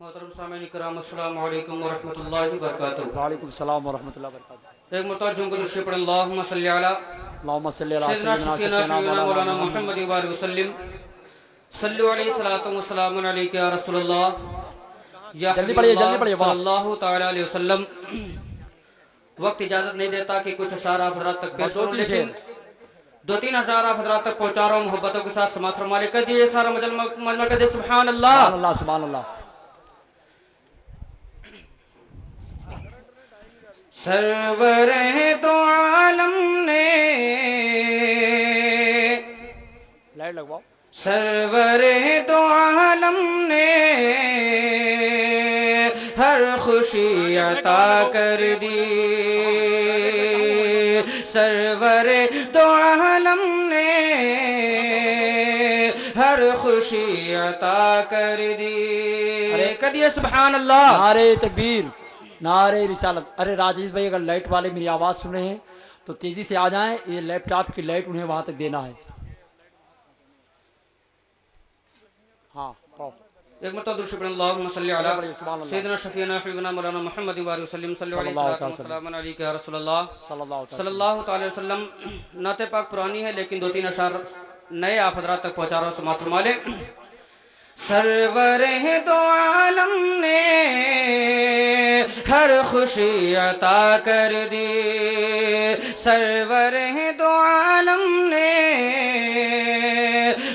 मोहतरम सामीन किराम अस्सलामु अलैकुम व रहमतुल्लाहि व बरकातुहू। वालेकुम सलाम व रहमतुल्लाहि व बरकातुहू। एक मुर्तज़ जुम्मन दुरूद पढ़ें अल्लाहुम्मा सल्लि अला सय्यिदना शफीना मौलाना मुहम्मद व आलिहि वसल्लम सल्लु अलैहि सलातु व सलामुन अलैका या रसूलल्लाह या जल्दी पढ़िए सल्लल्लाहु तआला अलैहि वसल्लम। वक्त इजाजत नहीं देता कि कुछ अशार आप हज़रात तक पेश करूं, लेकिन 2-3 हज़ार आप हज़रात तक पहुंचा रहा हूं मोहब्बतों के साथ। समात फरमा ले कर दिए सारा मजमा कर दे सुभान अल्लाह। सुभान अल्लाह सुभान अल्लाह। सरवरे दो आलम ने लाइट लगवाओ। सरवरे दो आलम ने हर खुशी अता कर दी। सरवरे दो आलम ने हर खुशी अता कर दी। अरे कदिए सुभान अल्लाह। नारे तकबीर नारे रिसालत। अरे राजेश भाई, अगर लाइट वाले मेरी आवाज़ सुन रहे हैं तो तेज़ी से आ जाएं। ये लैपटॉप की लाइट उन्हें वहाँ तक देना है। हाँ एक मरतबा दुरूद पढ़ें अल्लाहुम्मा सल्लि अला सय्यिदना शफीना हबीबना मौलाना मुहम्मद व आलिहि वसल्लम सल्लल्लाहु अलैहि या रसूलल्लाह सल्लल्लाहु अलैहि वसल्लम। नाते पाक पुरानी है लेकिन 2-3 अशार नए आप हज़रात तक पहुंचा रहा हूं। समात फरमा ले। सरवरे दो आलम ने हर खुशी अता कर दी। सरवरे दो आलम ने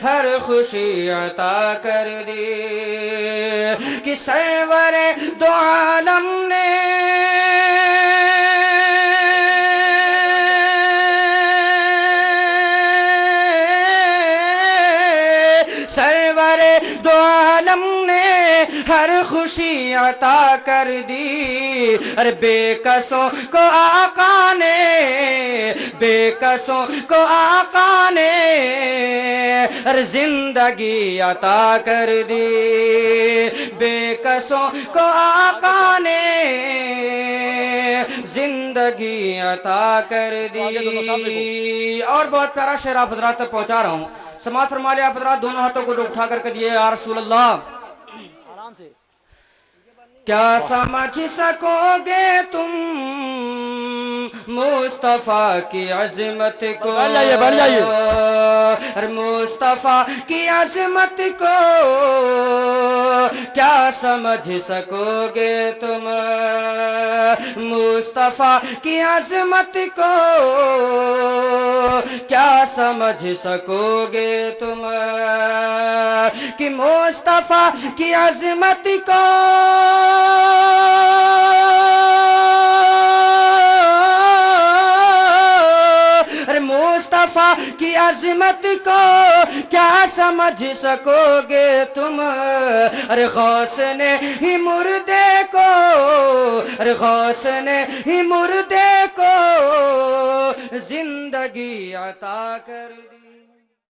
हर खुशी अता कर दी। कि सरवरे दो आलम ने सरवरे दो आलम ने हर खुशी अता कर दी। अरे बेकसों को आका ने बेकसों को आका ने अरे जिंदगी अता कर दी। बेकसों को आका ने जिंदगी अता कर दी। और बहुत प्यारा शेर आप हज़रात तक पहुंचा रहा हूँ। समाज फरमा ले आप हज़रात। दोनों हाथों को उठा करके दिए या रसूल अल्लाह। आराम से। क्या समझ सकोगे तुम मुस्तफा की अजमत को। बढ़ जाइए। अरे मुस्तफा की अजमत को क्या समझ सकोगे तुम। मुस्तफा की अजमत को क्या समझ सकोगे तुम। कि मुस्तफा की अजमत को मुस्तफा की अजमत को क्या समझ सकोगे तुम। अरे गौस ने ही मुर्दे को अरे गौस ने ही मुर्दे को जिंदगी अता कर दी।